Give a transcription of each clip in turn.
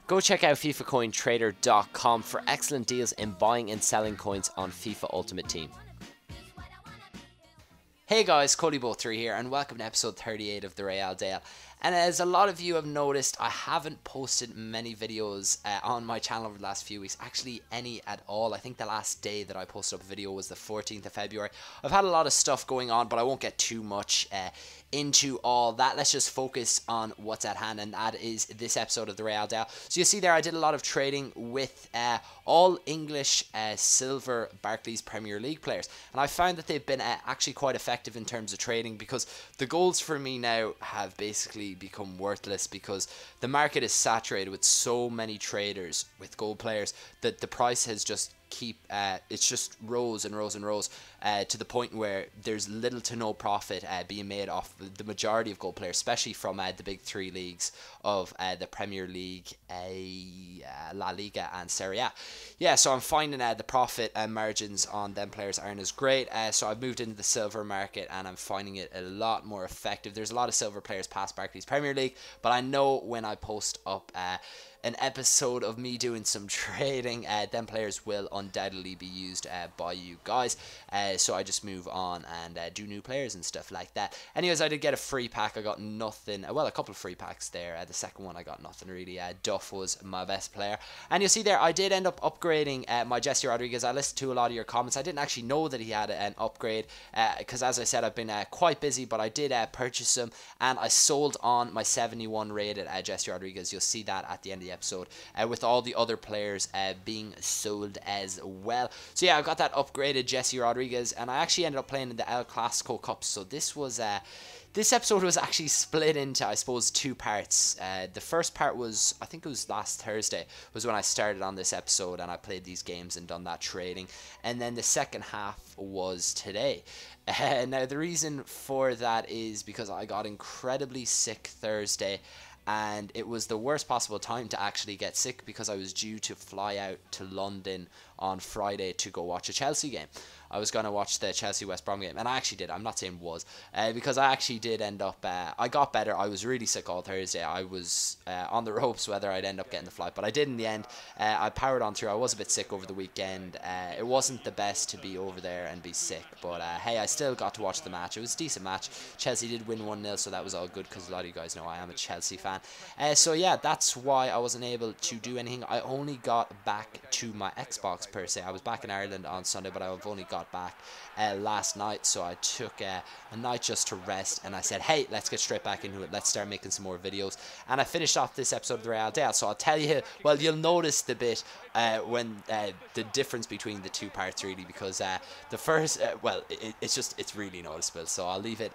Go check out FIFACoinTrader.com for excellent deals in buying and selling coins on FIFA Ultimate Team. Hey guys, CodyBo3 here and welcome to episode 38 of the Real Dale. And as a lot of you have noticed, I haven't posted many videos on my channel over the last few weeks. Actually, any at all. I think the last day that I posted up a video was the 14th of February. I've had a lot of stuff going on, but I won't get too much into all that. Let's just focus on what's at hand, and that is this episode of the Real Dale. So you see there, I did a lot of trading with all English silver Barclays Premier League players, and I found that they've been actually quite effective in terms of trading, because the goals for me now have basically become worthless because the market is saturated with so many traders with gold players that the price has just it's just rows and rows and rows to the point where there's little to no profit being made off the majority of gold players, especially from the big three leagues of the Premier League, La Liga and Serie A. Yeah, so I'm finding the profit margins on them players aren't as great, so I've moved into the silver market and I'm finding it a lot more effective. There's a lot of silver players past Barclays Premier League, but I know when I post up an episode of me doing some trading, them players will undoubtedly be used by you guys, so I just move on and do new players and stuff like that. Anyways, I did get a free pack. I got nothing, well, a couple of free packs there. The second one I got nothing really. Duff was my best player, and you'll see there I did end up upgrading my Jesse Rodriguez. I listened to a lot of your comments. I didn't actually know that he had an upgrade because as I said, I've been quite busy, but I did purchase him and I sold on my 71 rated Jesse Rodriguez. You'll see that at the end of the episode with all the other players being sold as well. So yeah, I got that upgraded Jesse Rodriguez, and I actually ended up playing in the El Clasico Cup. So this was this episode was actually split into, I suppose, two parts. The first part was, I think it was last Thursday, was when I started on this episode and I played these games and done that trading. And then the second half was today. Now, the reason for that is because I got incredibly sick Thursday, and it was the worst possible time to actually get sick because I was due to fly out to London on Friday to go watch a Chelsea game. I was going to watch the Chelsea-West Brom game, and I actually did. I'm not saying was, because I actually did end up, I got better. I was really sick all Thursday. I was on the ropes whether I'd end up getting the flight, but I did in the end. I powered on through. I was a bit sick over the weekend. It wasn't the best to be over there and be sick, but hey, I still got to watch the match. It was a decent match. Chelsea did win 1-0, so that was all good because a lot of you guys know I am a Chelsea fan. So yeah, that's why I wasn't able to do anything. I only got back to my Xbox per se. I was back in Ireland on Sunday, but I've only got back last night, so I took a night just to rest, and I said, hey, let's get straight back into it. Let's start making some more videos. And I finished off this episode of the Real Dale, so I'll tell you, well, you'll notice the bit when the difference between the two parts, really, because the first, well, it's really noticeable, so I'll leave it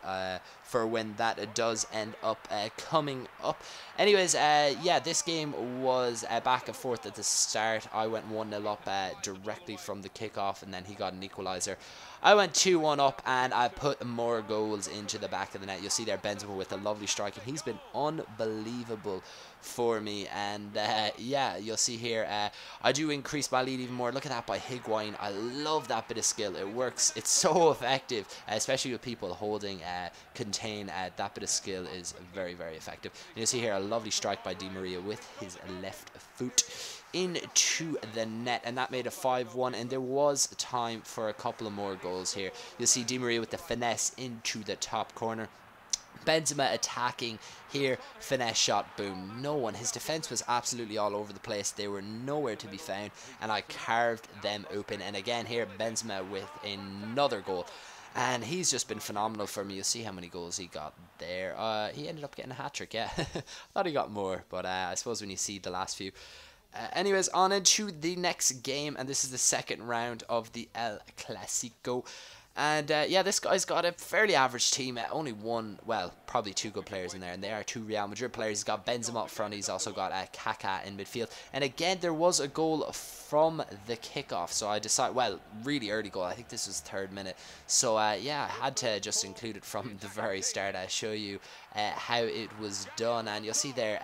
for when that does end up coming up. Anyways, yeah, this game was back and forth at the start. I went 1-0 up directly from the kickoff, and then he got an equalizer. I went 2-1 up, and I put more goals into the back of the net. You'll see there Benzema with a lovely strike, and he's been unbelievable for me. And yeah, you'll see here I do increase my lead even more. Look at that by Higuain. I love that bit of skill. It works. It's so effective, especially with people holding contain. That bit of skill is very, very effective. And you'll see here a lovely strike by Di Maria with his left foot into the net, and that made a 5-1, and there was time for a couple of more goals here. You'll see Di Maria with the finesse into the top corner. Benzema attacking here, finesse shot, boom, no one. His defense was absolutely all over the place. They were nowhere to be found, and I carved them open. And again here, Benzema with another goal, and he's just been phenomenal for me. You'll see how many goals he got there. He ended up getting a hat-trick, yeah. I thought he got more, but I suppose when you see the last few. Anyways, on into the next game, and this is the second round of the El Clasico. And yeah, this guy's got a fairly average team. Only one, well, probably two good players in there, and they are two Real Madrid players. He's got Benzema up front. He's also got Kaká in midfield. And again, there was a goal from the kickoff. So I decided, well, really early goal. I think this was 3rd minute. So yeah, I had to just include it from the very start. I'll show you how it was done. And you'll see there,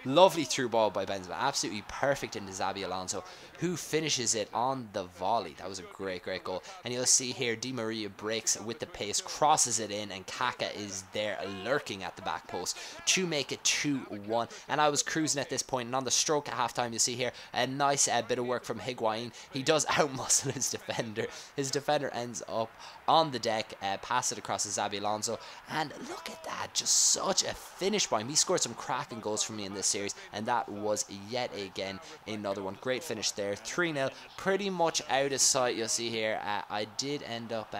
lovely through ball by Benzema. Absolutely perfect into Xabi Alonso, who finishes it on the volley. That was a great, great goal. And you'll see here, Di Maria Maria breaks with the pace, crosses it in, and Kaka is there lurking at the back post to make it 2-1. And I was cruising at this point, and on the stroke at halftime, you see here a nice bit of work from Higuain. He does outmuscle his defender. His defender ends up on the deck, pass it across to Xabi Alonso, and look at that, just such a finish by him. He scored some cracking goals for me in this series, and that was yet again another one. Great finish there, 3-0, pretty much out of sight. You'll see here, I did end up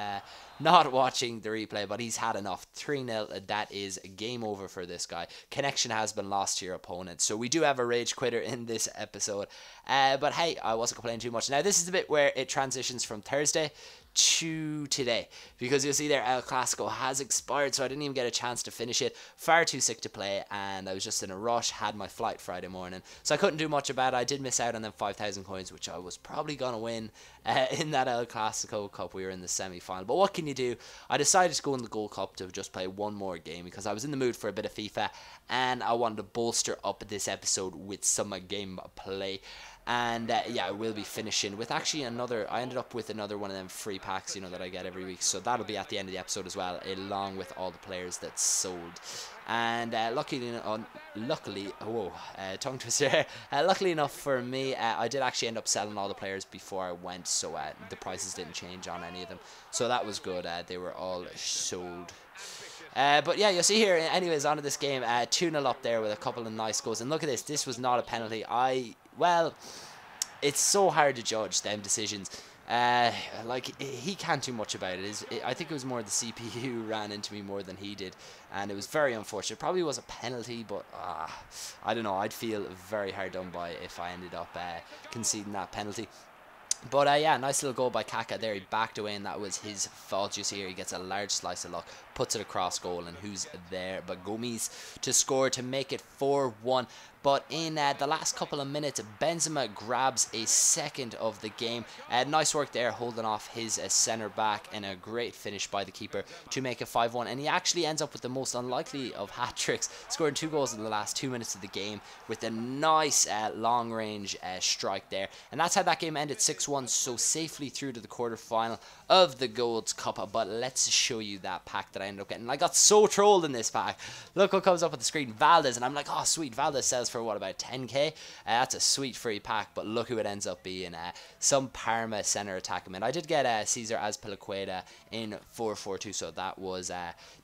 not watching the replay, but he's had enough. 3-0, that is game over for this guy. Connection has been lost to your opponent, so we do have a rage quitter in this episode, but hey, I wasn't complaining too much. Now this is the bit where it transitions from Thursday to today, because you'll see there El Clasico has expired, so I didn't even get a chance to finish it. Far too sick to play, and I was just in a rush, had my flight Friday morning, so I couldn't do much about it. I did miss out on them 5,000 coins, which I was probably going to win in that El Clasico Cup. We were in the semi-final, but what can you do? I decided to go in the Gold Cup to just play one more game, because I was in the mood for a bit of FIFA, and I wanted to bolster up this episode with some game play. And yeah, I will be finishing with actually another. I ended up with another one of them free packs, you know, that I get every week. So that'll be at the end of the episode as well, along with all the players that sold. And luckily, tongue twister. Luckily enough for me, I did actually end up selling all the players before I went, so the prices didn't change on any of them. So that was good. They were all sold. But yeah, you'll see here, anyways, onto this game, 2-0 up there with a couple of nice goals. And look at this, this was not a penalty. Well, it's so hard to judge them decisions. Like, he can't do much about it. I think it was more the CPU ran into me more than he did, and it was very unfortunate. Probably was a penalty, but I don't know. I'd feel very hard done by if I ended up conceding that penalty. But yeah, nice little goal by Kaka there. He backed away, and that was his fault. You see here, he gets a large slice of luck, puts it across goal, and who's there but Gomes to score to make it 4-1. But in the last couple of minutes, Benzema grabs a second of the game. Nice work there, holding off his centre back, and a great finish by the keeper to make it 5-1. And he actually ends up with the most unlikely of hat-tricks, scoring 2 goals in the last 2 minutes of the game with a nice long-range strike there. And that's how that game ended, 6-1, so safely through to the quarter-final of the Gold Cup. But let's show you that pack that I ended up getting. I got so trolled in this pack. Look what comes up on the screen, Valdez, and I'm like, oh sweet, Valdez sells for what, about 10k? That's a sweet free pack, but look who it ends up being. Some Parma centre attackman. I did get Cesar Azpilicueta in 442, so that was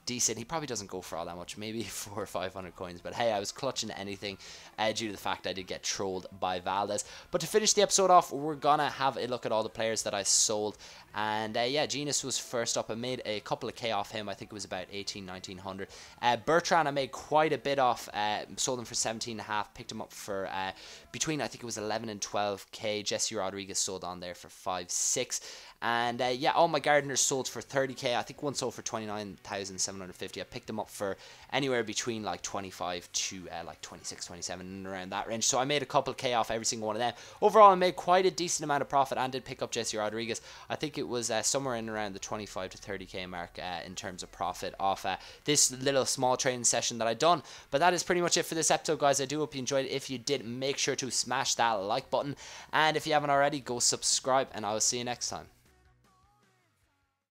decent. He probably doesn't go for all that much, maybe 400 or 500 coins, but hey, I was clutching anything due to the fact I did get trolled by Valdez. But to finish the episode off, we're gonna have a look at all the players that I sold. And yeah, Genius was first up. I made a couple of K off him. I think it was about 1900. Bertrand, I made quite a bit off. Sold him for 17.5. Picked him up for between, I think it was 11 and 12k. Jesse Rodriguez sold on there for 5-6. And yeah, all my gardeners sold for 30k. I think one sold for 29,750. I picked them up for anywhere between like 25 to like 26, 27, and around that range. So I made a couple K off every single one of them. Overall, I made quite a decent amount of profit, and did pick up Jesse Rodriguez. I think it was somewhere in around the 25 to 30k mark in terms of profit off this little small training session that I done. But that is pretty much it for this episode, guys. I do hope you enjoyed it. If you did, make sure to smash that like button, and if you haven't already, go subscribe, and I will see you next time.